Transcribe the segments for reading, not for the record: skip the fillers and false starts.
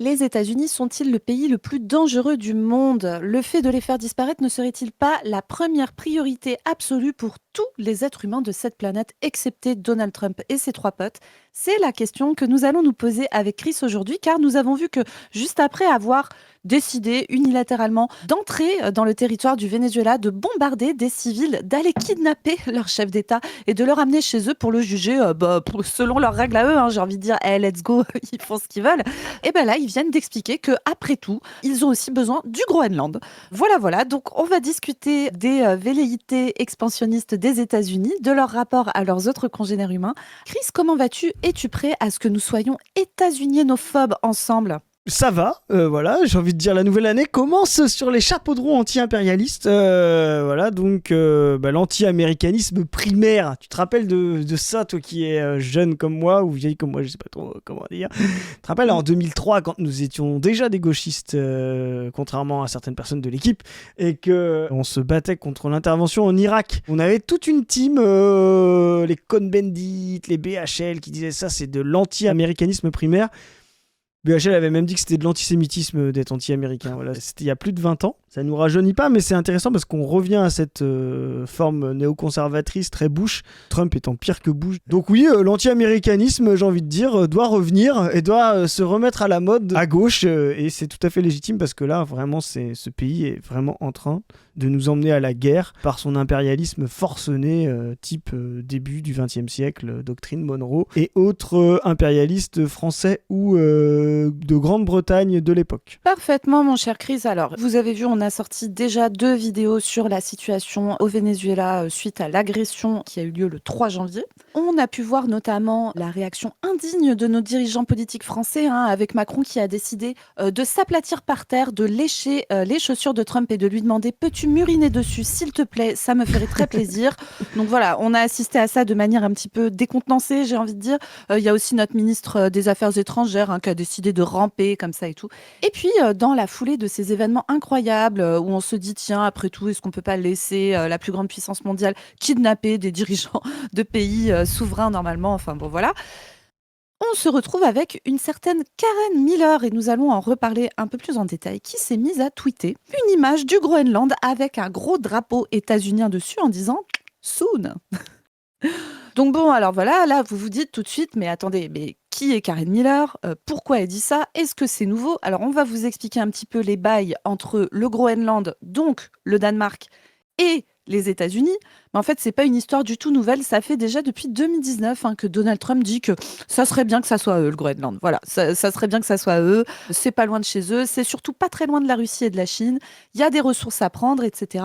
Les États-Unis sont-ils le pays le plus dangereux du monde? Le fait de les faire disparaître ne serait-il pas la première priorité absolue pour tous les êtres humains de cette planète, excepté Donald Trump et ses trois potes? C'est la question que nous allons nous poser avec Chris aujourd'hui, car nous avons vu que juste après avoir décidé unilatéralement d'entrer dans le territoire du Venezuela, de bombarder des civils, d'aller kidnapper leur chef d'État et de le ramener chez eux pour le juger selon leurs règles à eux, hein, j'ai envie de dire, hey, let's go, ils font ce qu'ils veulent. Et ben là, ils viennent d'expliquer que après tout, ils ont aussi besoin du Groenland. Voilà, voilà. Donc, on va discuter des velléités expansionnistes des États-Unis, de leur rapport à leurs autres congénères humains. Chris, comment vas-tu? Es-tu prêt à ce que nous soyons états-unienophobes ensemble? Ça va, voilà, j'ai envie de dire la nouvelle année commence sur les chapeaux de roue anti-impérialistes. Voilà, donc l'anti-américanisme primaire. Tu te rappelles de ça, toi qui es jeune comme moi, ou vieille comme moi, je sais pas trop comment dire. Tu te rappelles en 2003, quand nous étions déjà des gauchistes, contrairement à certaines personnes de l'équipe, et que on se battait contre l'intervention en Irak. On avait toute une team, les Cohn-Bendit, les BHL, qui disaient ça, c'est de l'anti-américanisme primaire. BHL avait même dit que c'était de l'antisémitisme d'être anti-américain. Voilà, c'était il y a plus de 20 ans. Ça nous rajeunit pas, mais c'est intéressant parce qu'on revient à cette forme néoconservatrice très Bush, Trump étant pire que Bush. Donc oui, l'anti-américanisme, j'ai envie de dire, doit revenir et doit se remettre à la mode à gauche. Et c'est tout à fait légitime parce que là, vraiment, ce pays est vraiment en train de nous emmener à la guerre par son impérialisme forcené, type début du XXe siècle, doctrine Monroe, et autres impérialistes français ou de Grande-Bretagne de l'époque. Parfaitement, mon cher Chris. Alors, vous avez vu, on a sorti déjà 2 vidéos sur la situation au Venezuela suite à l'agression qui a eu lieu le 3 janvier. On a pu voir notamment la réaction indigne de nos dirigeants politiques français, hein, avec Macron qui a décidé de s'aplatir par terre, de lécher les chaussures de Trump et de lui demander: peux-tu m'uriner dessus, s'il te plaît? Ça me ferait très plaisir. Donc voilà, on a assisté à ça de manière un petit peu décontenancée, j'ai envie de dire. Il y a aussi notre ministre des Affaires étrangères, hein, qui a décidé de ramper comme ça et tout. Et puis, dans la foulée de ces événements incroyables, où on se dit: «Tiens, après tout, est-ce qu'on peut pas laisser, la plus grande puissance mondiale kidnapper des dirigeants de pays, souverains normalement?» Enfin bon, voilà. On se retrouve avec une certaine Karen Miller et nous allons en reparler un peu plus en détail, qui s'est mise à tweeter une image du Groenland avec un gros drapeau états-unien dessus en disant: «Soon». Donc bon, alors voilà, là, vous vous dites tout de suite: «Mais attendez, mais qui est Karen Miller? Pourquoi elle dit ça? Est-ce que c'est nouveau?» Alors on va vous expliquer un petit peu les bails entre le Groenland, donc le Danemark, et les États-Unis. Mais en fait, c'est pas une histoire du tout nouvelle. Ça fait déjà depuis 2019, hein, que Donald Trump dit que ça serait bien que ça soit eux, le Groenland. Voilà, ça serait bien que ça soit eux. C'est pas loin de chez eux. C'est surtout pas très loin de la Russie et de la Chine. Il y a des ressources à prendre, etc.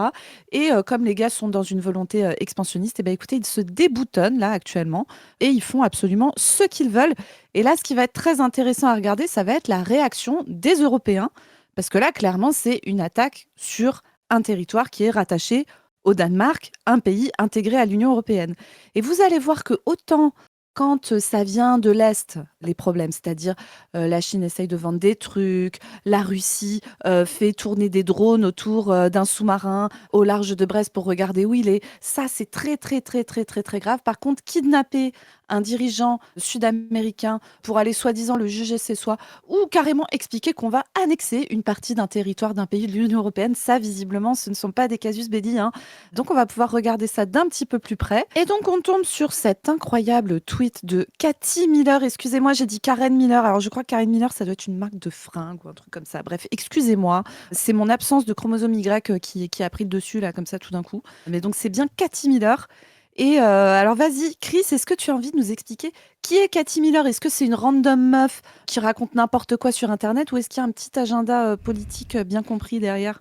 Et comme les gars sont dans une volonté expansionniste, et ben écoutez, ils se déboutonnent là actuellement et ils font absolument ce qu'ils veulent. Et là, ce qui va être très intéressant à regarder, ça va être la réaction des Européens. Parce que là, clairement, c'est une attaque sur un territoire qui est rattaché au Danemark, un pays intégré à l'Union européenne. Et vous allez voir que autant quand ça vient de l'Est, les problèmes, c'est-à-dire la Chine essaye de vendre des trucs, la Russie fait tourner des drones autour d'un sous-marin au large de Brest pour regarder où il est. Ça, c'est très, très, très, très, très, très grave. Par contre, kidnapper un dirigeant sud-américain pour aller soi-disant le juger chez soi ou carrément expliquer qu'on va annexer une partie d'un territoire d'un pays de l'Union européenne, ça, visiblement, ce ne sont pas des casus belli, hein. Donc, on va pouvoir regarder ça d'un petit peu plus près. Et donc, on tombe sur cet incroyable tweet de Cathy Miller. Excusez-moi, j'ai dit Karen Miller. Alors, je crois que Karen Miller, ça doit être une marque de fringues ou un truc comme ça. Bref, excusez-moi. C'est mon absence de chromosome Y qui a pris le dessus, là, comme ça, tout d'un coup. Mais donc, c'est bien Cathy Miller. Et alors, vas-y, Chris, est-ce que tu as envie de nous expliquer qui est Cathy Miller? Est-ce que c'est une random meuf qui raconte n'importe quoi sur Internet ou est-ce qu'il y a un petit agenda politique bien compris derrière?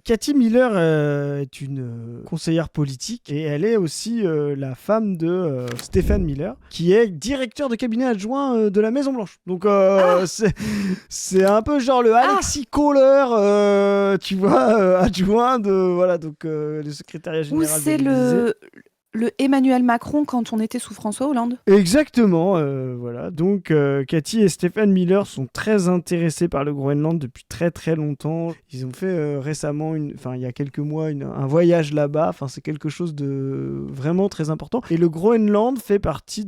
Cathy Miller est une conseillère politique et elle est aussi la femme de Stephen Miller, qui est directeur de cabinet adjoint de la Maison Blanche. Donc Ah, c'est un peu genre le ah, Alexis Kohler, tu vois, adjoint de voilà donc le secrétariat ou général de c'est l'Élysée. le Emmanuel Macron quand on était sous François Hollande? Exactement, voilà. Donc, Cathy et Stephen Miller sont très intéressés par le Groenland depuis très très longtemps. Ils ont fait récemment, il y a quelques mois, un voyage là-bas. Enfin, c'est quelque chose de vraiment très important. Et le Groenland fait partie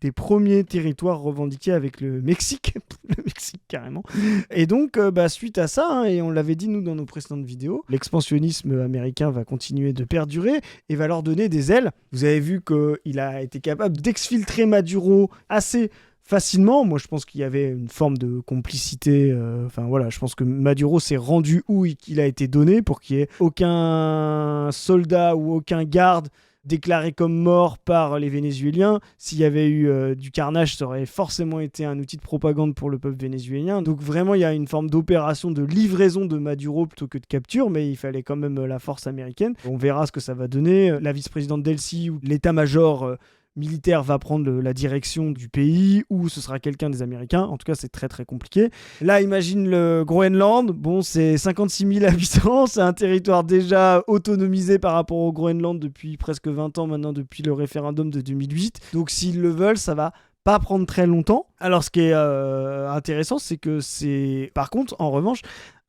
des premiers territoires revendiqués avec le Mexique, le Mexique carrément. Et donc, suite à ça, hein, et on l'avait dit nous dans nos précédentes vidéos, l'expansionnisme américain va continuer de perdurer et va leur donner des ailes. Vous avez vu qu'il a été capable d'exfiltrer Maduro assez facilement. Moi, je pense qu'il y avait une forme de complicité. Je pense que Maduro s'est rendu où il a été donné pour qu'il n'y ait aucun soldat ou aucun garde déclaré comme mort par les Vénézuéliens. S'il y avait eu du carnage, ça aurait forcément été un outil de propagande pour le peuple vénézuélien. Donc vraiment, il y a une forme d'opération de livraison de Maduro plutôt que de capture, mais il fallait quand même la force américaine. On verra ce que ça va donner. La vice-présidente Delcy ou l'état-major militaire va prendre la direction du pays ou ce sera quelqu'un des Américains. En tout cas, c'est très très compliqué. Là, imagine le Groenland. Bon, c'est 56 000 habitants. C'est un territoire déjà autonomisé par rapport au Groenland depuis presque 20 ans maintenant, depuis le référendum de 2008. Donc, s'ils le veulent, ça va pas prendre très longtemps. Alors, ce qui est intéressant, c'est que c'est, par contre, en revanche,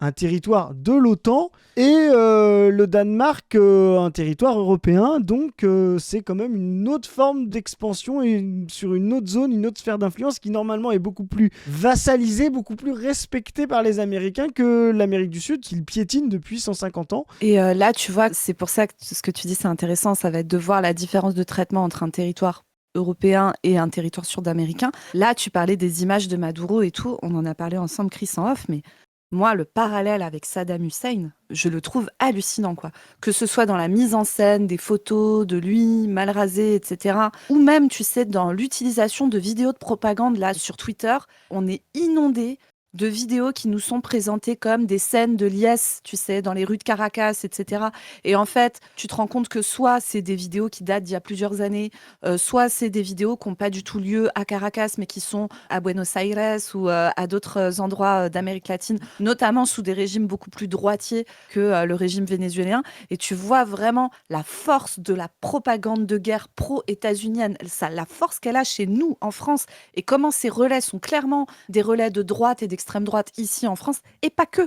un territoire de l'OTAN et le Danemark, un territoire européen. Donc, c'est quand même une autre forme d'expansion et sur une autre zone, une autre sphère d'influence qui, normalement, est beaucoup plus vassalisée, beaucoup plus respectée par les Américains que l'Amérique du Sud, qu'ils piétinent depuis 150 ans. Et là, tu vois, c'est pour ça que ce que tu dis, c'est intéressant. Ça va être de voir la différence de traitement entre un territoire européen et un territoire sud-américain. Là, tu parlais des images de Maduro et tout. On en a parlé ensemble, Chris, en off, mais moi, le parallèle avec Saddam Hussein, je le trouve hallucinant, quoi. Que ce soit dans la mise en scène des photos de lui, mal rasé, etc. Ou même, tu sais, dans l'utilisation de vidéos de propagande, là, sur Twitter, on est inondé de vidéos qui nous sont présentées comme des scènes de liesse, tu sais, dans les rues de Caracas, etc. Et en fait, tu te rends compte que soit c'est des vidéos qui datent d'il y a plusieurs années, soit c'est des vidéos qui n'ont pas du tout lieu à Caracas, mais qui sont à Buenos Aires ou à d'autres endroits d'Amérique latine, notamment sous des régimes beaucoup plus droitiers que le régime vénézuélien. Et tu vois vraiment la force de la propagande de guerre pro-états-unienne, la force qu'elle a chez nous, en France, et comment ces relais sont clairement des relais de droite et d'extrême droite ici en France, et pas que,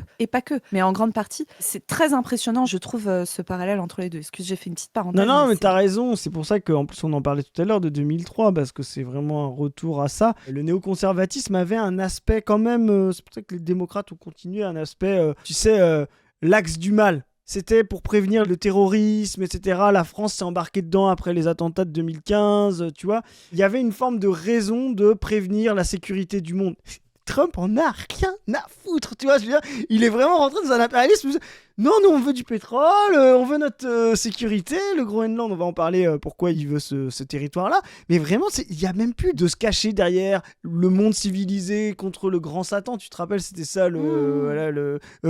mais en grande partie. C'est très impressionnant, je trouve, ce parallèle entre les deux. Excuse, j'ai fait une petite parenthèse. Non, mais t'as raison, c'est pour ça qu'en plus on en parlait tout à l'heure de 2003, parce que c'est vraiment un retour à ça. Le néoconservatisme avait un aspect quand même, c'est pour ça que les démocrates ont continué, un aspect, l'axe du mal. C'était pour prévenir le terrorisme, etc. La France s'est embarquée dedans après les attentats de 2015, tu vois. Il y avait une forme de raison de prévenir la sécurité du monde. Trump en a rien à foutre, tu vois, je veux dire, il est vraiment rentré dans un impérialisme. Non, nous on veut du pétrole, on veut notre sécurité, le Groenland, on va en parler, pourquoi il veut ce territoire-là, mais vraiment, il n'y a même plus de se cacher derrière le monde civilisé contre le grand Satan, tu te rappelles, c'était ça,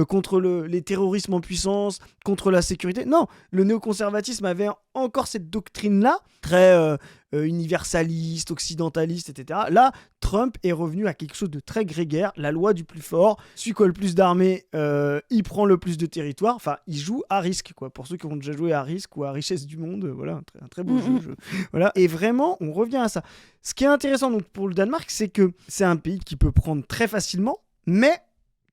contre les terrorismes en puissance, contre la sécurité. Non, le néoconservatisme avait encore cette doctrine-là, très universaliste, occidentaliste, etc. Là, Trump est revenu à quelque chose de très grégaire, la loi du plus fort, celui qui a le plus d'armées, il prend le plus de territoire. Enfin, il joue à risque, quoi. Pour ceux qui ont déjà joué à Risque ou à Richesse du Monde, voilà, un très beau jeu. Voilà. Et vraiment, on revient à ça. Ce qui est intéressant donc, pour le Danemark, c'est que c'est un pays qui peut prendre très facilement, mais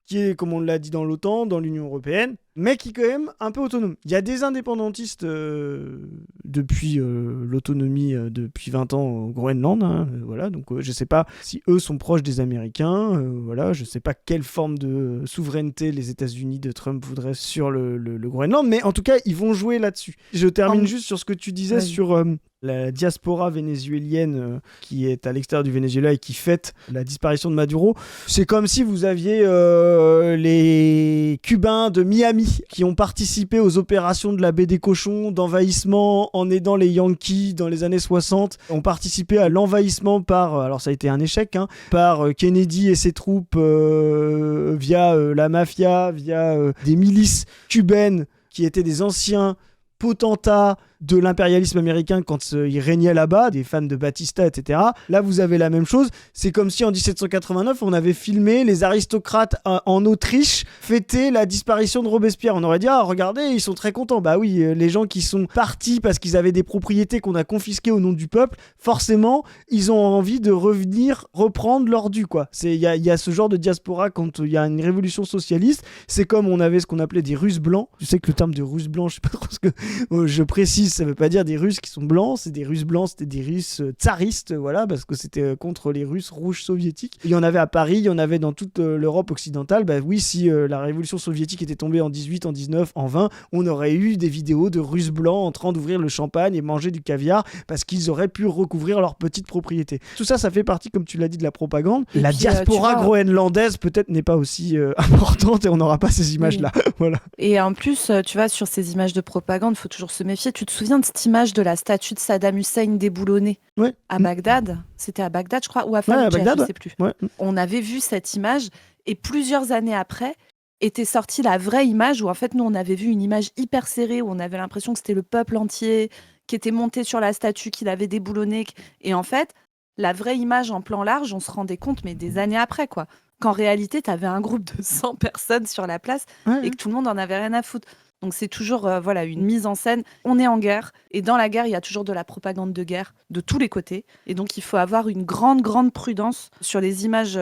qui est, comme on l'a dit, dans l'OTAN, dans l'Union européenne, mais qui est quand même un peu autonome. Il y a des indépendantistes depuis l'autonomie depuis 20 ans au Groenland, hein, voilà, donc je sais pas si eux sont proches des Américains, voilà, je sais pas quelle forme de souveraineté les États-Unis de Trump voudraient sur le Groenland, mais en tout cas, ils vont jouer là-dessus. Je termine juste sur ce que tu disais sur la diaspora vénézuélienne qui est à l'extérieur du Venezuela et qui fête la disparition de Maduro. C'est comme si vous aviez les Cubains de Miami qui ont participé aux opérations de la baie des Cochons, d'envahissement en aidant les Yankees dans les années 60, ont participé à l'envahissement alors ça a été un échec, hein, par Kennedy et ses troupes via la mafia, via des milices cubaines qui étaient des anciens potentats de l'impérialisme américain quand il régnait là-bas, des fans de Batista, etc. Là, vous avez la même chose. C'est comme si en 1789, on avait filmé les aristocrates en Autriche fêter la disparition de Robespierre. On aurait dit, ah, regardez, ils sont très contents. Bah oui, les gens qui sont partis parce qu'ils avaient des propriétés qu'on a confisquées au nom du peuple, forcément, ils ont envie de revenir reprendre leur dû, quoi. Il y a ce genre de diaspora quand il y a une révolution socialiste. C'est comme on avait ce qu'on appelait des Russes blancs. Je sais que le terme de Russe blanc, je sais pas trop ce que je précise séparatistes, ça veut pas dire des Russes qui sont blancs, c'est des Russes blancs, c'était des Russes tsaristes, voilà, parce que c'était contre les Russes rouges soviétiques. Il y en avait à Paris, il y en avait dans toute l'Europe occidentale. Bah oui, si la révolution soviétique était tombée en 18, en 19, en 20, on aurait eu des vidéos de Russes blancs en train d'ouvrir le champagne et manger du caviar parce qu'ils auraient pu recouvrir leur petite propriété. Tout ça, ça fait partie, comme tu l'as dit, de la propagande. Et la puis, diaspora groenlandaise peut-être n'est pas aussi importante et on n'aura pas ces images-là. Voilà. Et en plus, tu vois, sur ces images de propagande, il faut toujours se méfier. Tu te souviens de cette image de la statue de Saddam Hussein déboulonnée à Bagdad? C'était à Bagdad, je crois, ou à Fallujah, Bagdad, je sais plus. Ouais. On avait vu cette image et plusieurs années après était sortie la vraie image où en fait nous on avait vu une image hyper serrée où on avait l'impression que c'était le peuple entier qui était monté sur la statue, qui l'avait déboulonnée. Et en fait, la vraie image en plan large, on se rendait compte, mais des années après, quoi. Qu'en réalité, tu avais un groupe de 100 personnes sur la place et que tout le monde en avait rien à foutre. Donc c'est toujours voilà, une mise en scène. On est en guerre et dans la guerre, il y a toujours de la propagande de guerre de tous les côtés. Et donc il faut avoir une grande, grande prudence sur les images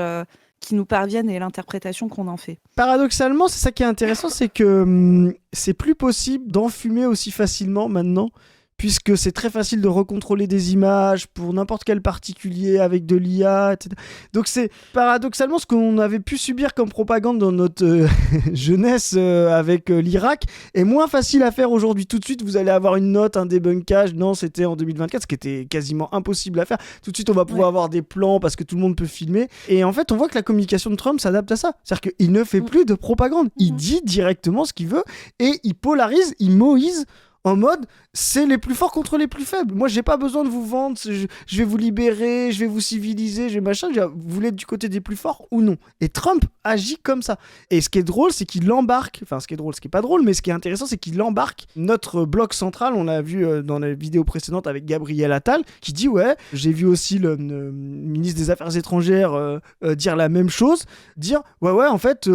qui nous parviennent et l'interprétation qu'on en fait. Paradoxalement, c'est ça qui est intéressant, c'est que c'est plus possible d'enfumer aussi facilement maintenant, puisque c'est très facile de recontrôler des images pour n'importe quel particulier avec de l'IA, etc. Donc c'est paradoxalement ce qu'on avait pu subir comme propagande dans notre jeunesse avec l'Irak est moins facile à faire aujourd'hui. Tout de suite, vous allez avoir une note, un débunkage. Non, c'était en 2024, ce qui était quasiment impossible à faire. Tout de suite, on va pouvoir avoir des plans parce que tout le monde peut filmer. Et en fait, on voit que la communication de Trump s'adapte à ça. C'est-à-dire qu'il ne fait plus de propagande. Il dit directement ce qu'il veut et il polarise, il moïse en mode c'est les plus forts contre les plus faibles. Moi j'ai pas besoin de vous vendre, je vais vous libérer, je vais vous civiliser, je vais machin. Vous voulez être du côté des plus forts ou non? Et Trump agit comme ça. Et ce qui est drôle, c'est qu'il embarque, enfin ce qui est pas drôle, mais ce qui est intéressant, c'est qu'il embarque notre bloc central. On l'a vu dans la vidéo précédente avec Gabriel Attal qui dit ouais, j'ai vu aussi le ministre des Affaires étrangères dire la même chose, dire ouais en fait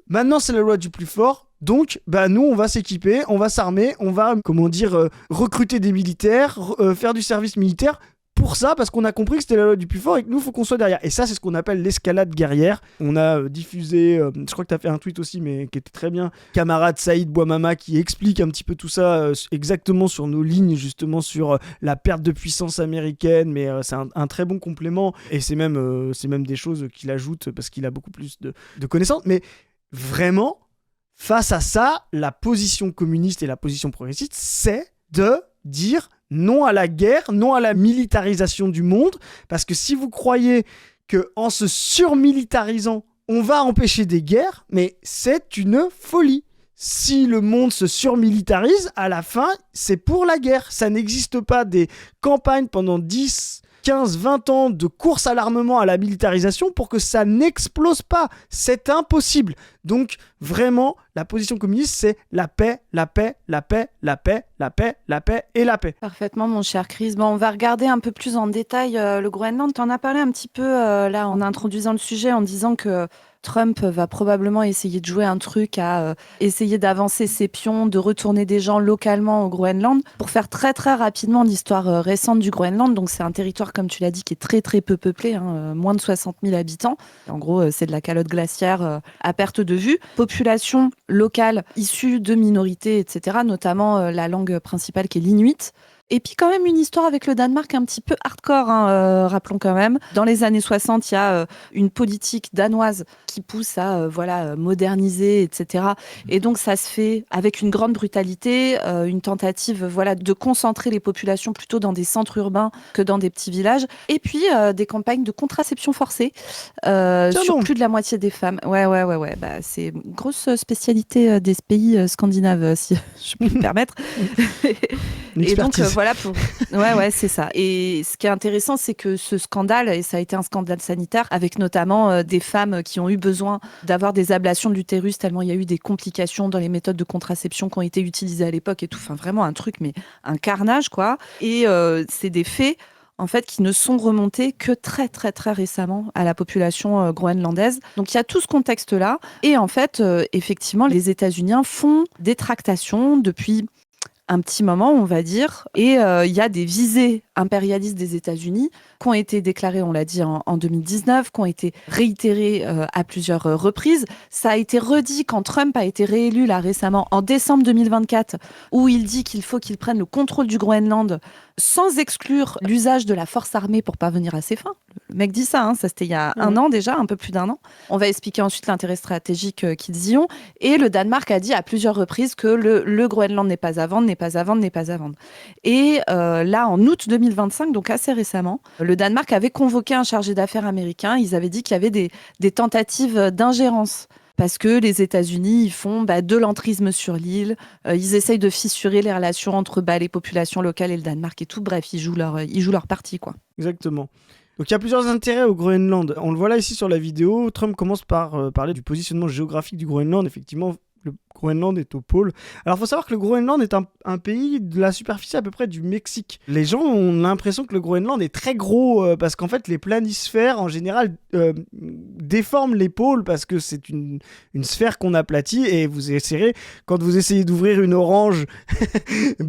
maintenant c'est la loi du plus fort. Donc, nous, on va s'équiper, on va s'armer, on va, recruter des militaires, faire du service militaire pour ça, parce qu'on a compris que c'était la loi du plus fort et que nous, il faut qu'on soit derrière. Et ça, c'est ce qu'on appelle l'escalade guerrière. On a diffusé, je crois que tu as fait un tweet aussi, mais qui était très bien, camarade Saïd Bouamama, qui explique un petit peu tout ça exactement sur nos lignes, justement, sur la perte de puissance américaine, mais c'est un très bon complément. Et c'est même des choses qu'il ajoute, parce qu'il a beaucoup plus de connaissances. Mais vraiment... Face à ça, la position communiste et la position progressiste, c'est de dire non à la guerre, non à la militarisation du monde, parce que si vous croyez qu'en se surmilitarisant, on va empêcher des guerres, mais c'est une folie. Si le monde se surmilitarise, à la fin, c'est pour la guerre. Ça n'existe pas des campagnes pendant 10, 15, 20 ans de course à l'armement, à la militarisation pour que ça n'explose pas. C'est impossible. Donc, vraiment, la position communiste, c'est la paix, la paix, la paix, la paix, la paix, la paix et la paix. Parfaitement, mon cher Chris. Bon, on va regarder un peu plus en détail le Groenland. Tu en as parlé un petit peu là en introduisant le sujet en disant que Trump va probablement essayer de jouer un truc à essayer d'avancer ses pions, de retourner des gens localement au Groenland. Pour faire très très rapidement l'histoire récente du Groenland, donc c'est un territoire, comme tu l'as dit, qui est très très peu peuplé, moins de 60 000 habitants. En gros, c'est de la calotte glaciaire à perte de vue. Population locale issue de minorités, etc., notamment la langue principale qui est l'inuit. Et puis quand même une histoire avec le Danemark un petit peu hardcore, rappelons quand même. Dans les années 60, il y a une politique danoise qui pousse à moderniser, etc. Et donc ça se fait avec une grande brutalité, une tentative de concentrer les populations plutôt dans des centres urbains que dans des petits villages. Et puis des campagnes de contraception forcée sur plus de la moitié des femmes. Ouais. C'est une grosse spécialité des pays scandinaves, si je puis me permettre. Et donc c'est ça. Et ce qui est intéressant, c'est que ce scandale, et ça a été un scandale sanitaire, avec notamment des femmes qui ont eu besoin d'avoir des ablations de l'utérus tellement il y a eu des complications dans les méthodes de contraception qui ont été utilisées à l'époque et tout. Enfin, vraiment un truc, mais un carnage, quoi. Et c'est des faits en fait, qui ne sont remontés que très, très, très récemment à la population groenlandaise. Donc, il y a tout ce contexte-là. Et en fait, effectivement, les États-Unis font des tractations depuis un petit moment, on va dire. Et il y a des visées impérialistes des États-Unis qui ont été déclarées, on l'a dit, en 2019, qui ont été réitérées à plusieurs reprises. Ça a été redit quand Trump a été réélu là récemment, en décembre 2024, où il dit qu'il faut qu'il prenne le contrôle du Groenland sans exclure l'usage de la force armée pour parvenir à ses fins. Le mec dit ça, ça c'était il y a un an déjà, un peu plus d'1 an. On va expliquer ensuite l'intérêt stratégique qu'ils y ont. Et le Danemark a dit à plusieurs reprises que le Groenland n'est pas à vendre, n'est pas à vendre, n'est pas à vendre. Et là, en août 2025, donc assez récemment, le Danemark avait convoqué un chargé d'affaires américain. Ils avaient dit qu'il y avait des tentatives d'ingérence. Parce que les États-Unis, ils font de l'entrisme sur l'île, ils essayent de fissurer les relations entre les populations locales et le Danemark et tout. Bref, ils jouent leur partie, quoi. Exactement. Donc il y a plusieurs intérêts au Groenland. On le voit là ici sur la vidéo. Trump commence par parler du positionnement géographique du Groenland. Effectivement, le Groenland est au pôle. Alors, il faut savoir que le Groenland est un pays de la superficie à peu près du Mexique. Les gens ont l'impression que le Groenland est très gros parce qu'en fait, les planisphères, en général, déforment les pôles parce que c'est une sphère qu'on aplatit et vous essayerez, quand vous essayez d'ouvrir une orange,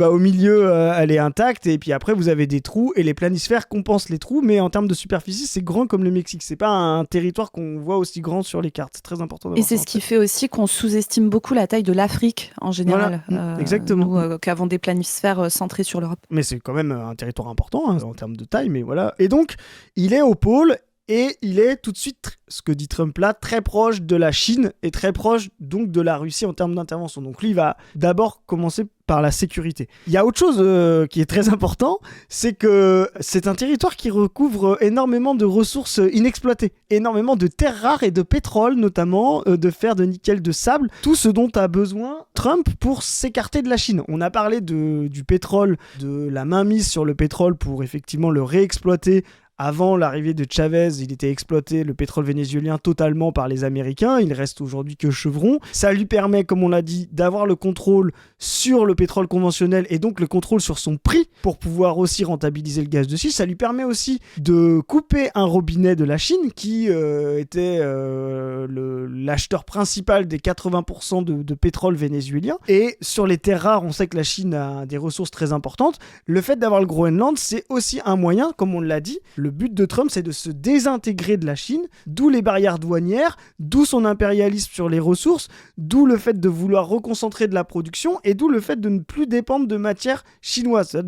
au milieu, elle est intacte et puis après, vous avez des trous et les planisphères compensent les trous, mais en termes de superficie, c'est grand comme le Mexique. C'est pas un territoire qu'on voit aussi grand sur les cartes. C'est très important d'avoir ça. Et c'est ce qui fait aussi qu'on sous-estime beaucoup la taille de l'Afrique en général. Voilà, exactement. Nous, qui avons des planisphères centrés sur l'Europe. Mais c'est quand même un territoire important en termes de taille, mais voilà. Et donc, il est au pôle et il est tout de suite, ce que dit Trump là, très proche de la Chine et très proche donc de la Russie en termes d'intervention. Donc lui, il va d'abord commencer par la sécurité. Il y a autre chose qui est très important, c'est que c'est un territoire qui recouvre énormément de ressources inexploitées, énormément de terres rares et de pétrole notamment, de fer, de nickel, de sable, tout ce dont a besoin Trump pour s'écarter de la Chine. On a parlé du pétrole, de la mainmise sur le pétrole pour effectivement le réexploiter. Avant l'arrivée de Chavez, il était exploité, le pétrole vénézuélien, totalement par les Américains. Il reste aujourd'hui que Chevron. Ça lui permet, comme on l'a dit, d'avoir le contrôle sur le pétrole conventionnel et donc le contrôle sur son prix pour pouvoir aussi rentabiliser le gaz de schiste. Ça lui permet aussi de couper un robinet de la Chine qui était l'acheteur principal des 80% de pétrole vénézuélien. Et sur les terres rares, on sait que la Chine a des ressources très importantes. Le fait d'avoir le Groenland, c'est aussi un moyen, comme on l'a dit. Le but de Trump, c'est de se désintégrer de la Chine, d'où les barrières douanières, d'où son impérialisme sur les ressources, d'où le fait de vouloir reconcentrer de la production et d'où le fait de ne plus dépendre de matières chinoises.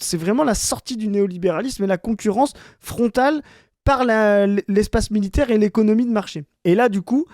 C'est vraiment la sortie du néolibéralisme et la concurrence frontale par l'espace militaire et l'économie de marché. Et là, du coup,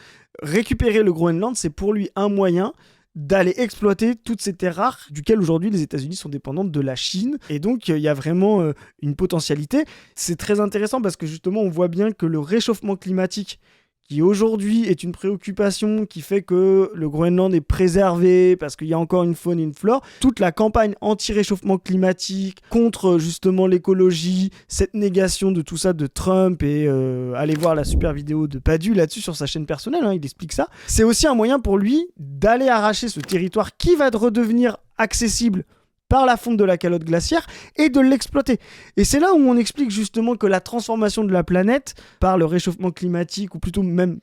récupérer le Groenland, c'est pour lui un moyen d'aller exploiter toutes ces terres rares duquel aujourd'hui les États-Unis sont dépendantes de la Chine. Et donc il y a vraiment une potentialité. C'est très intéressant parce que justement on voit bien que le réchauffement climatique qui aujourd'hui est une préoccupation qui fait que le Groenland est préservé parce qu'il y a encore une faune et une flore. Toute la campagne anti-réchauffement climatique, contre justement l'écologie, cette négation de tout ça de Trump et allez voir la super vidéo de Padu là-dessus sur sa chaîne personnelle, il explique ça. C'est aussi un moyen pour lui d'aller arracher ce territoire qui va redevenir accessible par la fonte de la calotte glaciaire et de l'exploiter. Et c'est là où on explique justement que la transformation de la planète par le réchauffement climatique, ou plutôt même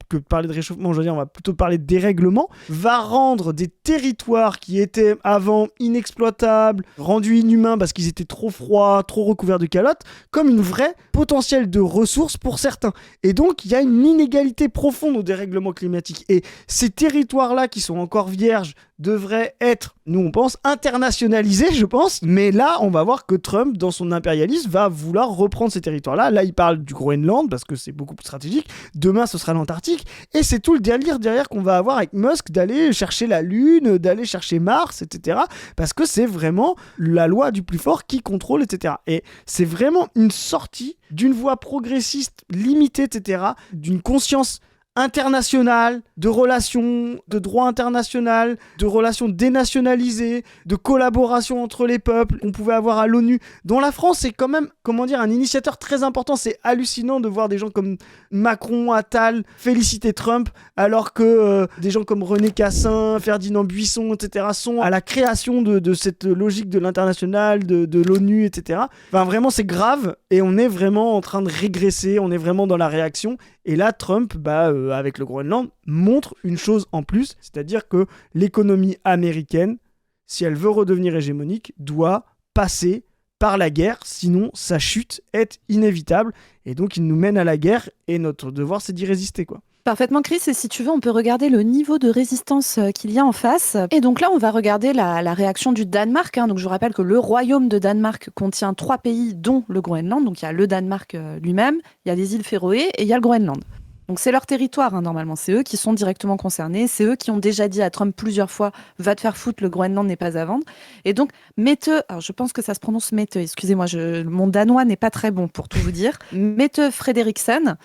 que parler de réchauffement, je veux dire, on va plutôt parler de dérèglement, va rendre des territoires qui étaient avant inexploitables, rendus inhumains parce qu'ils étaient trop froids, trop recouverts de calotte, comme une vraie potentiel de ressources pour certains. Et donc, il y a une inégalité profonde au dérèglement climatique. Et ces territoires-là qui sont encore vierges devraient être, nous on pense, internationalisés, je pense. Mais là, on va voir que Trump, dans son impérialisme, va vouloir reprendre ces territoires-là. Là, il parle du Groenland parce que c'est beaucoup plus stratégique. Demain, ce sera l'Antarctique. Et c'est tout le délire derrière qu'on va avoir avec Musk d'aller chercher la Lune, d'aller chercher Mars, etc. Parce que c'est vraiment la loi du plus fort qui contrôle, etc. Et c'est vraiment une sortie d'une voie progressiste limitée, etc. D'une conscience internationale, de relations, de droit international, de relations dénationalisées, de collaboration entre les peuples qu'on pouvait avoir à l'ONU, dont la France est quand même, un initiateur très important. C'est hallucinant de voir des gens comme Macron, Attal féliciter Trump, alors que des gens comme René Cassin, Ferdinand Buisson, etc. sont à la création de cette logique de l'international, de l'ONU, etc. Enfin, vraiment, c'est grave et on est vraiment en train de régresser, on est vraiment dans la réaction. Et là, Trump, avec le Groenland, montre une chose en plus, c'est-à-dire que l'économie américaine si elle veut redevenir hégémonique, doit passer par la guerre, sinon sa chute est inévitable. Et donc il nous mène à la guerre et notre devoir c'est d'y résister, quoi. Parfaitement, Chris. Et si tu veux, on peut regarder le niveau de résistance qu'il y a en face. Et donc là, on va regarder la réaction du Danemark. Donc je vous rappelle que le royaume de Danemark contient 3 pays, dont le Groenland. Donc il y a le Danemark lui-même, il y a les îles Féroé et il y a le Groenland. Donc c'est leur territoire, normalement. C'est eux qui sont directement concernés. C'est eux qui ont déjà dit à Trump plusieurs fois « Va te faire foutre, le Groenland n'est pas à vendre ». Et donc, Mette, alors je pense que ça se prononce Mette, excusez-moi, mon danois n'est pas très bon pour tout vous dire. Mette Frederiksen,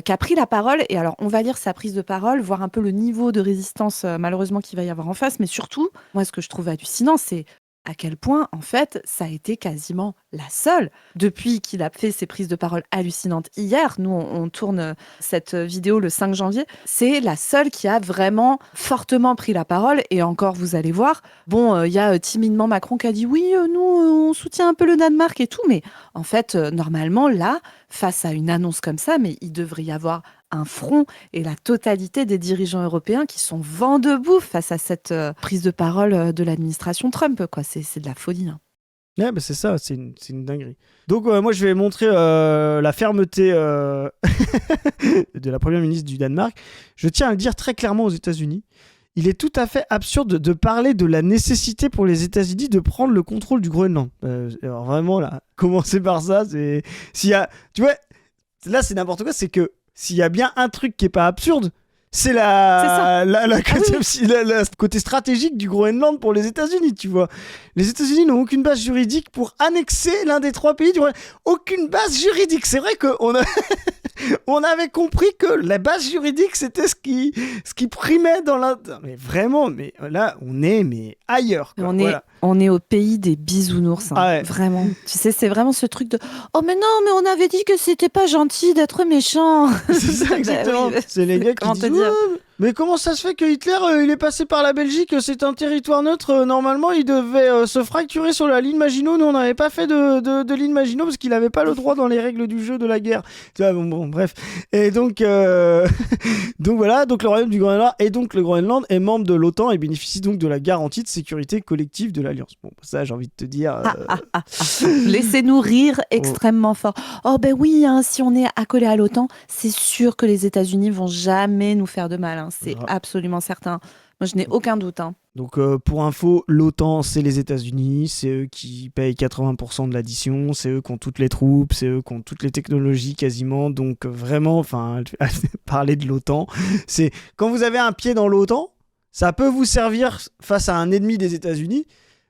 qui a pris la parole. Et alors, on va lire sa prise de parole, voir un peu le niveau de résistance, malheureusement, qu'il va y avoir en face. Mais surtout, moi, ce que je trouve hallucinant, c'est à quel point, en fait, ça a été quasiment la seule. Depuis qu'il a fait ses prises de parole hallucinantes hier, nous, on tourne cette vidéo le 5 janvier, c'est la seule qui a vraiment fortement pris la parole. Et encore, vous allez voir, bon, il y a timidement Macron qui a dit « Oui, nous, on soutient un peu le Danemark et tout », mais en fait, normalement, là, face à une annonce comme ça, mais il devrait y avoir un front et la totalité des dirigeants européens qui sont vent debout face à cette prise de parole de l'administration Trump, quoi. C'est de la folie, hein. Ouais, bah c'est ça, c'est une dinguerie. Donc moi je vais montrer la fermeté de la première ministre du Danemark. Je tiens à le dire très clairement aux États-Unis. Il est tout à fait absurde de parler de la nécessité pour les États-Unis de prendre le contrôle du Groenland. Alors vraiment là, commencer par ça, c'est s'il y a, tu vois, là c'est n'importe quoi, c'est que s'il y a bien un truc qui est pas absurde, c'est le côté stratégique du Groenland pour les États-Unis, tu vois. Les États-Unis n'ont aucune base juridique pour annexer l'un des 3 pays du Groenland. Aucune base juridique. C'est vrai qu'on a... on avait compris que la base juridique, c'était ce qui primait dans la... Mais vraiment, mais là, on est ailleurs, quoi. On est au pays des bisounours, hein. Ah ouais. Vraiment. Tu sais, c'est vraiment ce truc de « Oh, mais non, mais on avait dit que c'était pas gentil d'être méchant !» C'est ça, exactement. Oui. C'est les gars qui disent « Mais comment ça se fait que Hitler, il est passé par la Belgique, c'est un territoire neutre, normalement, il devait se fracturer sur la ligne Maginot, nous, on n'avait pas fait de ligne Maginot parce qu'il n'avait pas le droit dans les règles du jeu de la guerre. » Tu vois, bon, bref. Et donc, donc voilà, donc le royaume du Groenland et donc le Groenland est membre de l'OTAN et bénéficie donc de la garantie de sécurité collective de l'Alliance. Bon, ça, j'ai envie de te dire... Laissez-nous rire extrêmement fort. Oh ben oui, hein, si on est accolé à l'OTAN, c'est sûr que les États-Unis vont jamais nous faire de mal, hein. C'est absolument certain. Moi, je n'ai aucun doute, hein. Donc, pour info, l'OTAN, c'est les États-Unis, c'est eux qui payent 80% de l'addition, c'est eux qui ont toutes les troupes, c'est eux qui ont toutes les technologies quasiment. Donc, vraiment, enfin, parler de l'OTAN, c'est quand vous avez un pied dans l'OTAN, ça peut vous servir face à un ennemi des États-Unis,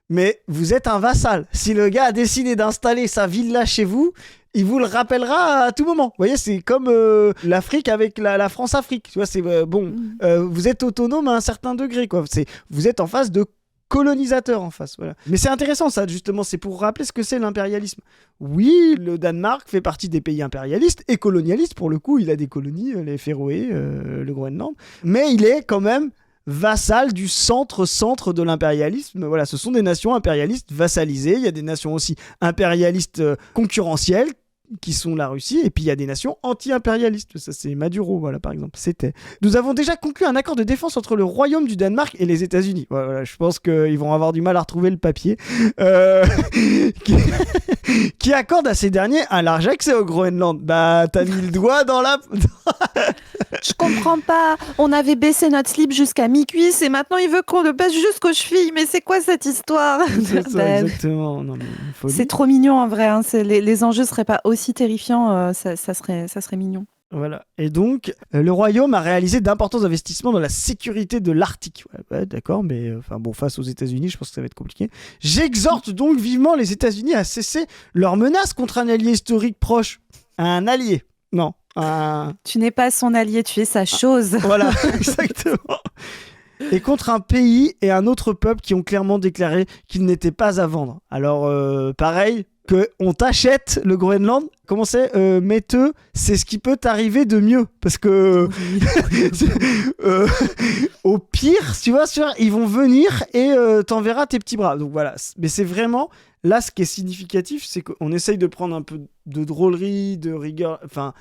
mais vous êtes un vassal. Si le gars a décidé d'installer sa villa chez vous, il vous le rappellera à tout moment. Vous voyez, c'est comme l'Afrique avec la France-Afrique. Tu vois, c'est vous êtes autonome à un certain degré, quoi. Vous êtes en face de colonisateurs en face. Voilà. Mais c'est intéressant, ça, justement. C'est pour rappeler ce que c'est l'impérialisme. Oui, le Danemark fait partie des pays impérialistes et colonialistes. Pour le coup, il a des colonies, les Féroé, le Groenland. Mais il est quand même vassal du centre de l'impérialisme. Voilà, ce sont des nations impérialistes vassalisées. Il y a des nations aussi impérialistes concurrentielles qui sont la Russie, et puis il y a des nations anti-impérialistes. Ça, c'est Maduro, voilà, par exemple. Nous avons déjà conclu un accord de défense entre le Royaume du Danemark et les États-Unis. Voilà, je pense qu'ils vont avoir du mal à retrouver le papier. Qui accorde à ces derniers un large accès au Groenland. Bah, t'as mis le doigt dans la... Je comprends pas. On avait baissé notre slip jusqu'à mi-cuisse et maintenant il veut qu'on le baisse jusqu'aux chevilles. Mais c'est quoi cette histoire? C'est ça, exactement. Non, mais c'est trop mignon en vrai, hein. Les enjeux seraient pas aussi terrifiants. Ça serait mignon. Voilà. Et donc, le Royaume a réalisé d'importants investissements dans la sécurité de l'Arctique. Ouais, d'accord, mais face aux États-Unis, je pense que ça va être compliqué. J'exhorte donc vivement les États-Unis à cesser leur menace contre un allié historique proche. Un allié. Non. Tu n'es pas son allié, tu es sa chose. Voilà, exactement. Et contre un pays et un autre peuple qui ont clairement déclaré qu'ils n'étaient pas à vendre. Alors, pareil, qu'on t'achète le Groenland, comment c'est Metteux, c'est ce qui peut t'arriver de mieux. Parce que, au pire, tu vois, ils vont venir et t'enverras tes petits bras. Donc voilà, mais c'est vraiment... Là, ce qui est significatif, c'est qu'on essaye de prendre un peu de drôlerie, de rigueur, enfin...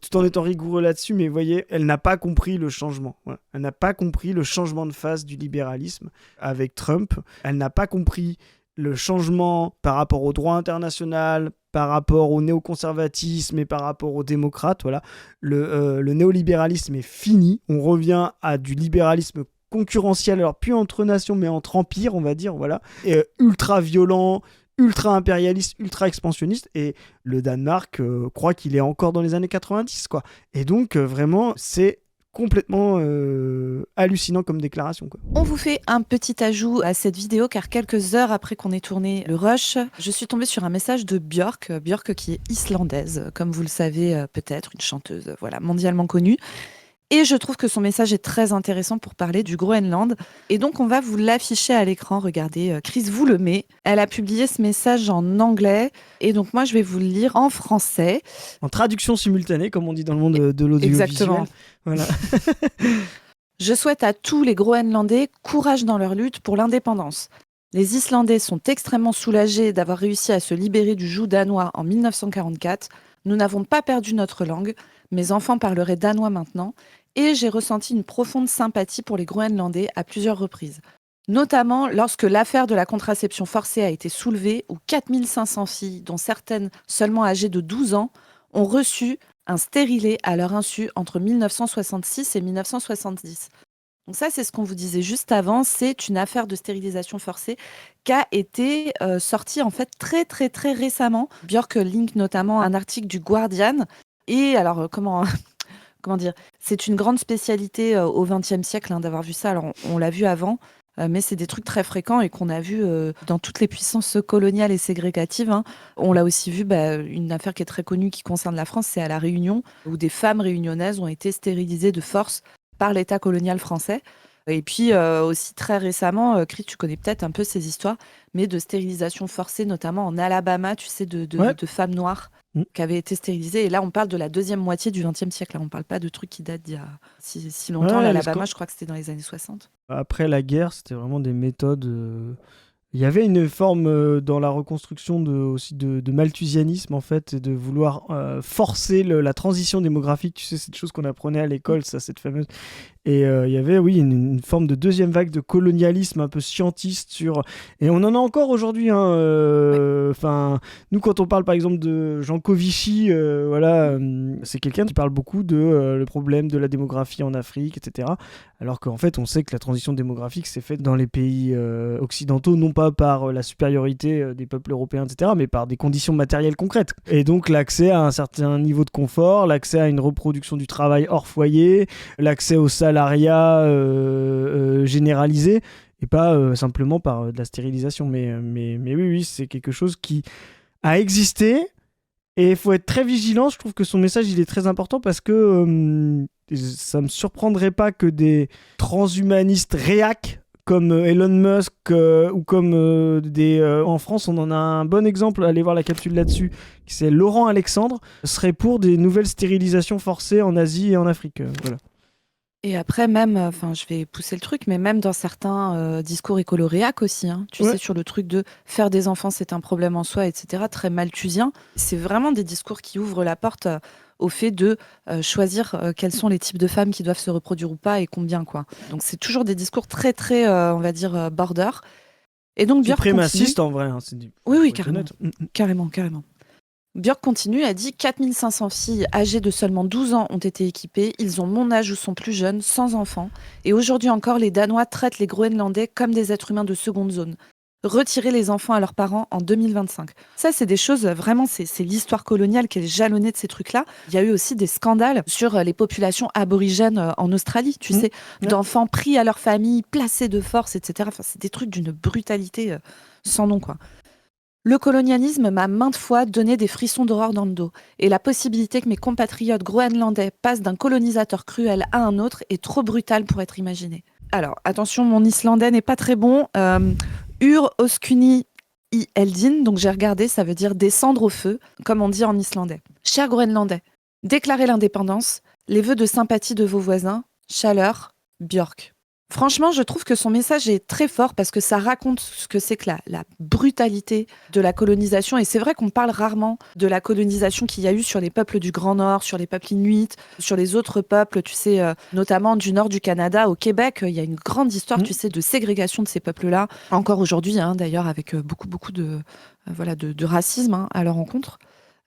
tout en étant rigoureux là-dessus, mais vous voyez, elle n'a pas compris le changement. Ouais. Elle n'a pas compris le changement de face du libéralisme avec Trump. Elle n'a pas compris le changement par rapport au droit international, par rapport au néoconservatisme et par rapport aux démocrates. Voilà. Le néolibéralisme est fini. On revient à du libéralisme concurrentiel, alors plus entre nations, mais entre empires, on va dire. Voilà. Et, ultra violent, ultra impérialiste, ultra expansionniste, et le Danemark croit qu'il est encore dans les années 90, quoi. Et donc, vraiment, c'est complètement hallucinant comme déclaration, quoi. On vous fait un petit ajout à cette vidéo car quelques heures après qu'on ait tourné le rush, je suis tombée sur un message de Björk, Björk qui est islandaise, comme vous le savez peut-être, une chanteuse voilà, mondialement connue. Et je trouve que son message est très intéressant pour parler du Groenland. Et donc, on va vous l'afficher à l'écran. Regardez, Chris vous le met. Elle a publié ce message en anglais. Et donc, moi, je vais vous le lire en français. En traduction simultanée, comme on dit dans le monde de l'audiovisuel. Exactement. Voilà. Je souhaite à tous les Groenlandais courage dans leur lutte pour l'indépendance. Les Islandais sont extrêmement soulagés d'avoir réussi à se libérer du joug danois en 1944. Nous n'avons pas perdu notre langue. Mes enfants parleraient danois maintenant. Et j'ai ressenti une profonde sympathie pour les Groenlandais à plusieurs reprises. Notamment lorsque l'affaire de la contraception forcée a été soulevée, où 4500 filles, dont certaines seulement âgées de 12 ans, ont reçu un stérilet à leur insu entre 1966 et 1970. Donc ça, c'est ce qu'on vous disait juste avant, c'est une affaire de stérilisation forcée qui a été sortie en fait très très très récemment. Björk link notamment un article du Guardian. Et alors, comment dire, c'est une grande spécialité au XXe siècle d'avoir vu ça. Alors, on l'a vu avant, mais c'est des trucs très fréquents et qu'on a vu dans toutes les puissances coloniales et ségrégatives. On l'a aussi vu, une affaire qui est très connue qui concerne la France, c'est à La Réunion, où des femmes réunionnaises ont été stérilisées de force par l'État colonial français. Et puis aussi très récemment, Chris, tu connais peut-être un peu ces histoires, mais de stérilisation forcée, notamment en Alabama, tu sais, de femmes noires qui avaient été stérilisées. Et là, on parle de la deuxième moitié du XXe siècle. Là, on ne parle pas de trucs qui datent d'il y a si longtemps. L'Alabama, je crois que c'était dans les années 60. Après la guerre, c'était vraiment des méthodes... Il y avait une forme dans la reconstruction aussi de malthusianisme, en fait, et de vouloir forcer la transition démographique. Tu sais, c'est des choses qu'on apprenait à l'école, ça, cette fameuse... Et il y avait, oui, une forme de deuxième vague de colonialisme un peu scientiste sur... Et on en a encore aujourd'hui. Enfin, nous, quand on parle, par exemple, de Jean Covici, voilà, c'est quelqu'un qui parle beaucoup de le problème de la démographie en Afrique, etc. Alors qu'en fait, on sait que la transition démographique s'est faite dans les pays occidentaux, non pas par la supériorité des peuples européens, etc., mais par des conditions matérielles concrètes. Et donc, l'accès à un certain niveau de confort, l'accès à une reproduction du travail hors foyer, l'accès au salariat généralisé, et pas simplement par de la stérilisation. Mais oui, c'est quelque chose qui a existé, et il faut être très vigilant. Je trouve que son message, il est très important, parce que ça me surprendrait pas que des transhumanistes réacs comme Elon Musk ou comme en France, on en a un bon exemple, allez voir la capsule là-dessus, c'est Laurent Alexandre, serait pour des nouvelles stérilisations forcées en Asie et en Afrique. Voilà. Et après, même, je vais pousser le truc, mais même dans certains discours écoloréacs aussi, tu sais, sur le truc de faire des enfants, c'est un problème en soi, etc., très malthusien. C'est vraiment des discours qui ouvrent la porte au fait de choisir quels sont les types de femmes qui doivent se reproduire ou pas et combien, quoi. Donc, c'est toujours des discours très, très, on va dire, border. Et donc, Björk suprémaciste, en vrai. Oui, carrément. Carrément. Björk continue, a dit « 4500 filles âgées de seulement 12 ans ont été équipées. Ils ont mon âge ou sont plus jeunes, sans enfants. Et aujourd'hui encore, les Danois traitent les Groenlandais comme des êtres humains de seconde zone. Retirer les enfants à leurs parents en 2025. » Ça, c'est des choses, vraiment, c'est l'histoire coloniale qui est jalonnée de ces trucs-là. Il y a eu aussi des scandales sur les populations aborigènes en Australie, tu sais, d'enfants pris à leur famille, placés de force, etc. Enfin, c'est des trucs d'une brutalité sans nom, quoi. Le colonialisme m'a maintes fois donné des frissons d'horreur dans le dos. Et la possibilité que mes compatriotes groenlandais passent d'un colonisateur cruel à un autre est trop brutale pour être imaginée. Alors, attention, mon islandais n'est pas très bon. Ur oskuni i eldin, donc j'ai regardé, ça veut dire descendre au feu, comme on dit en islandais. Chers Groenlandais, déclarez l'indépendance, les vœux de sympathie de vos voisins, chaleur, Björk. Franchement, je trouve que son message est très fort parce que ça raconte ce que c'est que la brutalité de la colonisation. Et c'est vrai qu'on parle rarement de la colonisation qu'il y a eu sur les peuples du Grand Nord, sur les peuples inuits, sur les autres peuples, tu sais, notamment du nord du Canada, au Québec. Il y a une grande histoire, tu sais, de ségrégation de ces peuples-là. Encore aujourd'hui, hein, d'ailleurs, avec beaucoup de, voilà, de racisme hein, à leur encontre.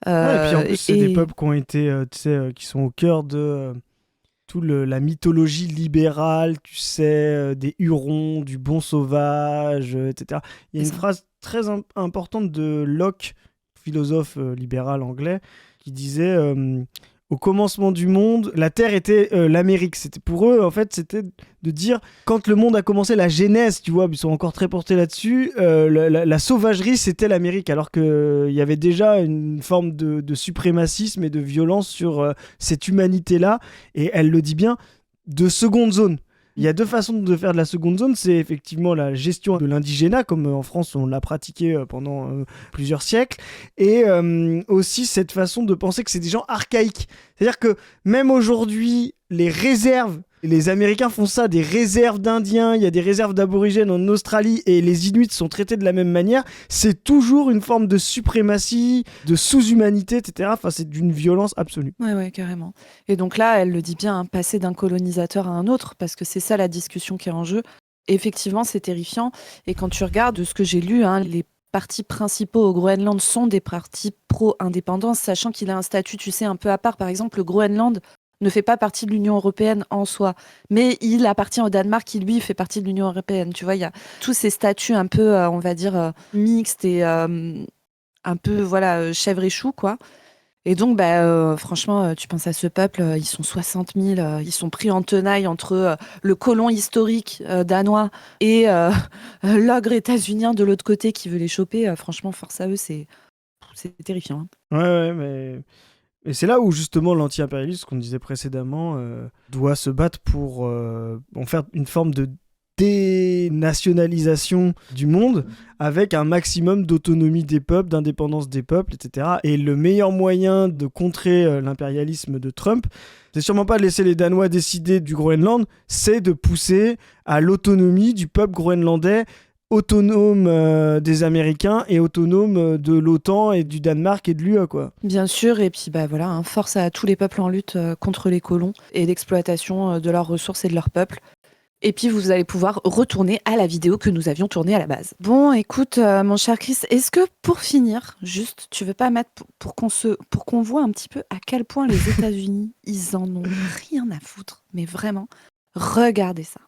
Ouais, et puis en plus, c'est des Et peuples qui ont été, tu sais, qui sont au cœur de la mythologie libérale, tu sais, des Hurons, du bon sauvage, etc. Il y a c'est une ça. phrase très importante de Locke, philosophe libéral anglais, qui disait au commencement du monde, la Terre était l'Amérique. C'était pour eux, en fait, c'était de dire quand le monde a commencé, la genèse, tu vois, ils sont encore très portés là-dessus. La sauvagerie, c'était l'Amérique, alors qu'il y avait déjà une forme de suprémacisme et de violence sur cette humanité-là. Et elle le dit bien, de seconde zone. Il y a deux façons de faire de la seconde zone, c'est effectivement la gestion de l'indigénat, comme en France on l'a pratiqué pendant plusieurs siècles, et aussi cette façon de penser que c'est des gens archaïques. C'est-à-dire que même aujourd'hui, les réserves, les Américains font ça, des réserves d'Indiens, il y a des réserves d'aborigènes en Australie, et les Inuits sont traités de la même manière, c'est toujours une forme de suprématie, de sous-humanité, etc. Enfin, c'est d'une violence absolue. Ouais, carrément. Et donc là, elle le dit bien, hein, passer d'un colonisateur à un autre, parce que c'est ça la discussion qui est en jeu. Effectivement, c'est terrifiant. Et quand tu regardes de ce que j'ai lu, hein, les partis principaux au Groenland sont des partis pro-indépendance, sachant qu'il a un statut, tu sais, un peu à part. Par exemple, le Groenland ne fait pas partie de l'Union européenne en soi, mais il appartient au Danemark qui, lui, fait partie de l'Union européenne. Tu vois, il y a tous ces statuts un peu, on va dire, mixtes et un peu, voilà, chèvre et chou, quoi. Et donc, franchement, tu penses à ce peuple, ils sont 60 000, ils sont pris en tenaille entre le colon historique danois et l'ogre états-unien de l'autre côté qui veut les choper. Franchement, force à eux, c'est terrifiant. Hein. Ouais, mais... Et c'est là où justement l'anti-impérialisme, ce qu'on disait précédemment, doit se battre pour en faire une forme de dénationalisation du monde avec un maximum d'autonomie des peuples, d'indépendance des peuples, etc. Et le meilleur moyen de contrer l'impérialisme de Trump, c'est sûrement pas de laisser les Danois décider du Groenland, c'est de pousser à l'autonomie du peuple groenlandais, autonome des Américains et autonome de l'OTAN et du Danemark et de l'UE, quoi. Bien sûr, et puis voilà, hein, force à tous les peuples en lutte contre les colons et l'exploitation de leurs ressources et de leur peuple. Et puis, vous allez pouvoir retourner à la vidéo que nous avions tournée à la base. Bon, écoute, mon cher Chris, est-ce que pour finir, juste, tu veux pas mettre pour qu'on voit un petit peu à quel point les États-Unis, ils en ont rien à foutre, mais vraiment, regardez ça.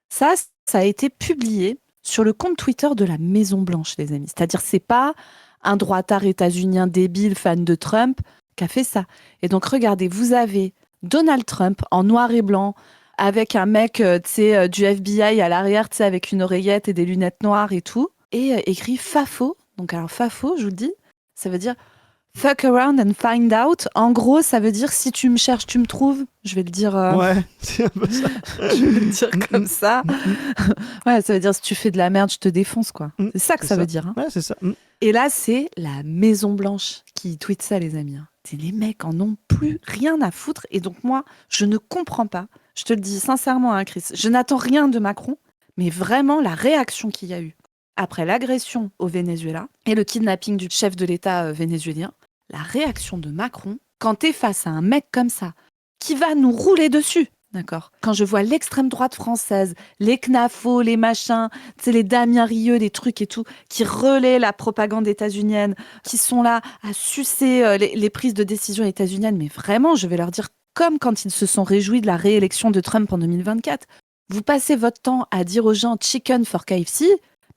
Ça a été publié sur le compte Twitter de la Maison Blanche, les amis. C'est-à-dire, c'est pas un droitard états-unien débile fan de Trump qui a fait ça. Et donc, regardez, vous avez Donald Trump en noir et blanc avec un mec du FBI à l'arrière, avec une oreillette et des lunettes noires et tout, et écrit FAFO. Donc alors FAFO, je vous le dis, ça veut dire fuck around and find out. En gros, ça veut dire si tu me cherches, tu me trouves. Je vais le dire. Ouais, c'est un peu ça. Je vais le dire comme ça. Ouais, ça veut dire si tu fais de la merde, je te défonce, quoi. C'est ça que ça veut dire. Hein. Ouais, c'est ça. Et là, c'est la Maison Blanche qui tweet ça, les amis. Hein. Les mecs en ont plus rien à foutre. Et donc moi, je ne comprends pas. Je te le dis sincèrement, hein, Chris. Je n'attends rien de Macron, mais vraiment la réaction qu'il y a eu après l'agression au Venezuela et le kidnapping du chef de l'État vénézuélien, la réaction de Macron, quand t'es face à un mec comme ça, qui va nous rouler dessus, d'accord. Quand je vois l'extrême droite française, les CNAFO, les machins, les Damien Rieu, les trucs et tout, qui relaient la propagande états-unienne, qui sont là à sucer les prises de décision états-uniennes, mais vraiment, je vais leur dire comme quand ils se sont réjouis de la réélection de Trump en 2024. Vous passez votre temps à dire aux gens chicken for KFC,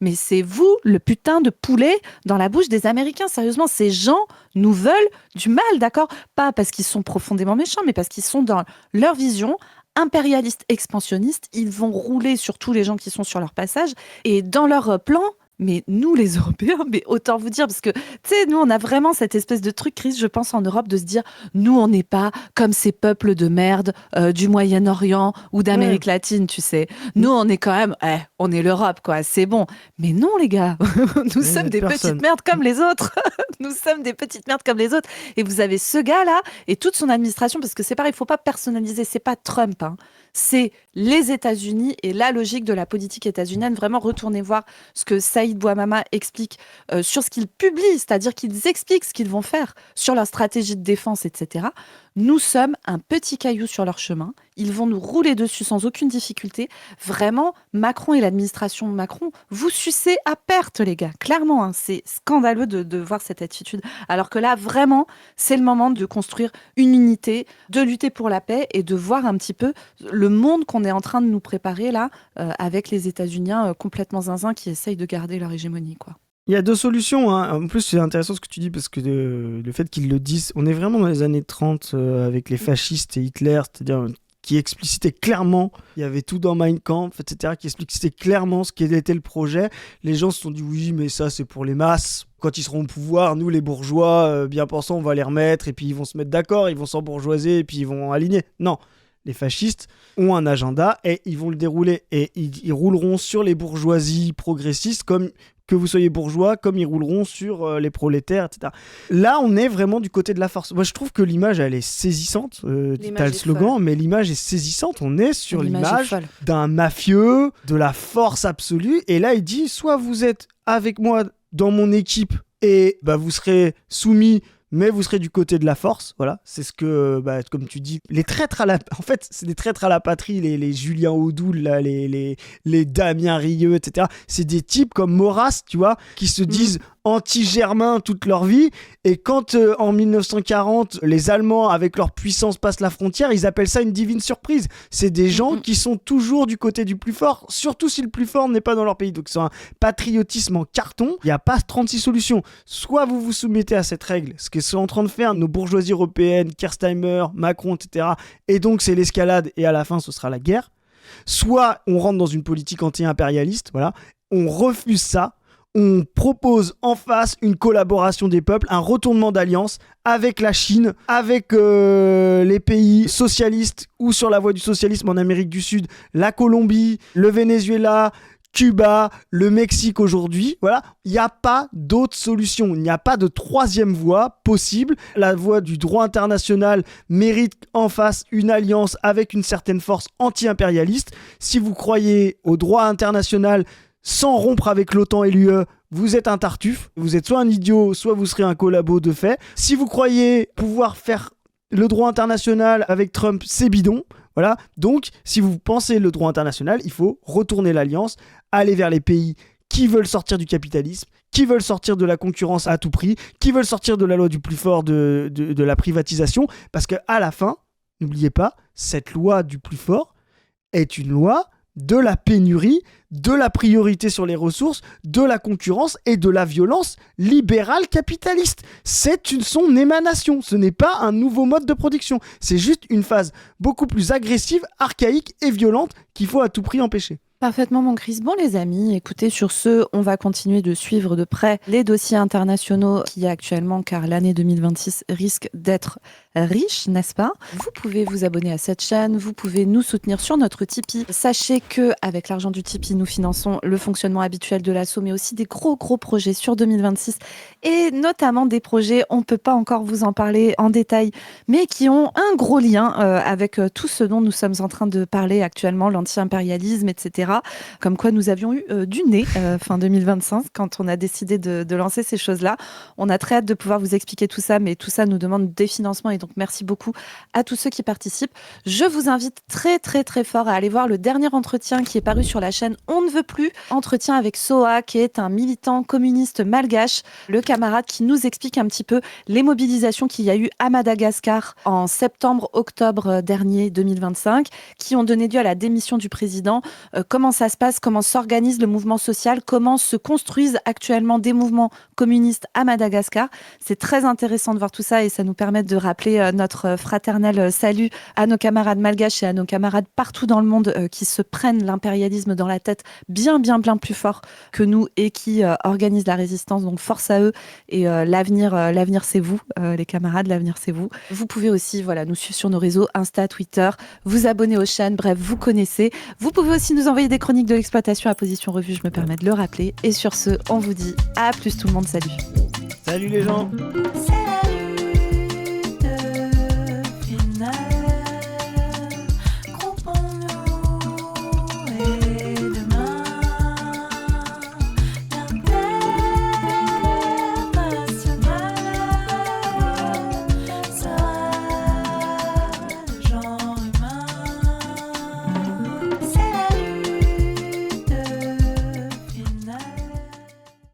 mais c'est vous, le putain de poulet dans la bouche des Américains. Sérieusement, ces gens nous veulent du mal, d'accord? Pas parce qu'ils sont profondément méchants, mais parce qu'ils sont dans leur vision impérialiste, expansionniste. Ils vont rouler sur tous les gens qui sont sur leur passage. Et dans leur plan, mais nous, les Européens, mais autant vous dire, parce que, tu sais, nous, on a vraiment cette espèce de truc, Chris, je pense, en Europe, de se dire, nous, on n'est pas comme ces peuples de merde du Moyen-Orient ou d'Amérique latine, tu sais. Nous, on est quand même, on est l'Europe, quoi, c'est bon. Mais non, les gars, nous sommes des petites merdes comme les autres. Nous sommes des petites merdes comme les autres. Et vous avez ce gars-là et toute son administration, parce que c'est pareil, il ne faut pas personnaliser, c'est pas Trump, hein. c'est les États-Unis et la logique de la politique états-unienne. Vraiment, retournez voir ce que Saïd Bouamama explique sur ce qu'ils publient, c'est-à-dire qu'ils expliquent ce qu'ils vont faire sur leur stratégie de défense, etc. Nous sommes un petit caillou sur leur chemin. Ils vont nous rouler dessus sans aucune difficulté. Vraiment, Macron et l'administration Macron, vous sucez à perte, les gars. Clairement, hein, c'est scandaleux de voir cette attitude. Alors que là, vraiment, c'est le moment de construire une unité, de lutter pour la paix et de voir un petit peu le monde qu'on est en train de nous préparer là, avec les États-Unis complètement zinzin qui essayent de garder leur hégémonie, quoi. Il y a deux solutions, hein. En plus, c'est intéressant ce que tu dis parce que le fait qu'ils le disent, on est vraiment dans les années 30 avec les fascistes et Hitler, c'est-à-dire qui explicitaient clairement, il y avait tout dans Mein Kampf, etc., qui explicitaient clairement ce qu'était le projet. Les gens se sont dit oui, mais ça c'est pour les masses. Quand ils seront au pouvoir, nous les bourgeois, bien pensants, on va les remettre et puis ils vont se mettre d'accord, ils vont s'embourgeoiser et puis ils vont aligner. Non. Les fascistes ont un agenda et ils vont le dérouler. Et ils rouleront sur les bourgeoisies progressistes comme que vous soyez bourgeois, comme ils rouleront sur les prolétaires, etc. Là, on est vraiment du côté de la force. Moi, je trouve que l'image, elle est saisissante. T'as le slogan, mais l'image est saisissante. On est sur l'image d'un mafieux, de la force absolue. Et là, il dit, soit vous êtes avec moi dans mon équipe et vous serez soumis, mais vous serez du côté de la force, voilà. C'est ce que, comme tu dis, les traîtres à la... En fait, c'est des traîtres à la patrie, les Julien Audoul, là, les Damien Rieu, etc. C'est des types comme Maurras, tu vois, qui se disent anti-germains toute leur vie. Et quand, en 1940, les Allemands, avec leur puissance, passent la frontière, ils appellent ça une divine surprise. C'est des gens qui sont toujours du côté du plus fort, surtout si le plus fort n'est pas dans leur pays. Donc, c'est un patriotisme en carton. Il n'y a pas 36 solutions. Soit vous vous soumettez à cette règle, ce que sont en train de faire nos bourgeoisies européennes, Kerstheimer, Macron, etc. Et donc, c'est l'escalade et à la fin, ce sera la guerre. Soit on rentre dans une politique anti-impérialiste, voilà. On refuse ça. On propose en face une collaboration des peuples, un retournement d'alliance avec la Chine, avec les pays socialistes ou sur la voie du socialisme en Amérique du Sud, la Colombie, le Venezuela, Cuba, le Mexique aujourd'hui. Voilà, il n'y a pas d'autre solution, il n'y a pas de troisième voie possible. La voie du droit international mérite en face une alliance avec une certaine force anti-impérialiste. Si vous croyez au droit international sans rompre avec l'OTAN et l'UE, vous êtes un tartuffe, vous êtes soit un idiot, soit vous serez un collabo de fait. Si vous croyez pouvoir faire le droit international avec Trump, c'est bidon. Voilà. Donc, si vous pensez le droit international, il faut retourner l'alliance, aller vers les pays qui veulent sortir du capitalisme, qui veulent sortir de la concurrence à tout prix, qui veulent sortir de la loi du plus fort, de la privatisation. Parce qu'à la fin, n'oubliez pas, cette loi du plus fort est une loi de la pénurie, de la priorité sur les ressources, de la concurrence et de la violence libérale capitaliste. C'est son émanation, ce n'est pas un nouveau mode de production, c'est juste une phase beaucoup plus agressive, archaïque et violente qu'il faut à tout prix empêcher. Parfaitement, mon Chris. Bon, les amis, écoutez, sur ce, on va continuer de suivre de près les dossiers internationaux qu'il y a actuellement, car l'année 2026 risque d'être riche, n'est-ce pas? Vous pouvez vous abonner à cette chaîne, vous pouvez nous soutenir sur notre Tipeee. Sachez que avec l'argent du Tipeee, nous finançons le fonctionnement habituel de l'assaut, mais aussi des gros projets sur 2026, et notamment des projets, on ne peut pas encore vous en parler en détail, mais qui ont un gros lien avec tout ce dont nous sommes en train de parler actuellement, l'anti-impérialisme, etc. Comme quoi nous avions eu du nez fin 2025 quand on a décidé de lancer ces choses-là. On a très hâte de pouvoir vous expliquer tout ça, mais tout ça nous demande des financements et donc merci beaucoup à tous ceux qui participent. Je vous invite très fort à aller voir le dernier entretien qui est paru sur la chaîne On ne veut plus, entretien avec Soha qui est un militant communiste malgache, le camarade qui nous explique un petit peu les mobilisations qu'il y a eu à Madagascar en septembre-octobre dernier 2025 qui ont donné lieu à la démission du président. Comment ça se passe, comment s'organise le mouvement social, comment se construisent actuellement des mouvements communistes à Madagascar. C'est très intéressant de voir tout ça et ça nous permet de rappeler notre fraternel salut à nos camarades malgaches et à nos camarades partout dans le monde qui se prennent l'impérialisme dans la tête bien plus fort que nous et qui organisent la résistance. Donc force à eux et l'avenir c'est vous, les camarades, l'avenir c'est vous. Vous pouvez aussi nous suivre sur nos réseaux Insta, Twitter, vous abonner aux chaînes, bref, vous connaissez. Vous pouvez aussi nous envoyer des chroniques de l'exploitation à Position Revue, je me permets de le rappeler. Et sur ce, on vous dit à plus tout le monde, salut. Salut les gens. Salut.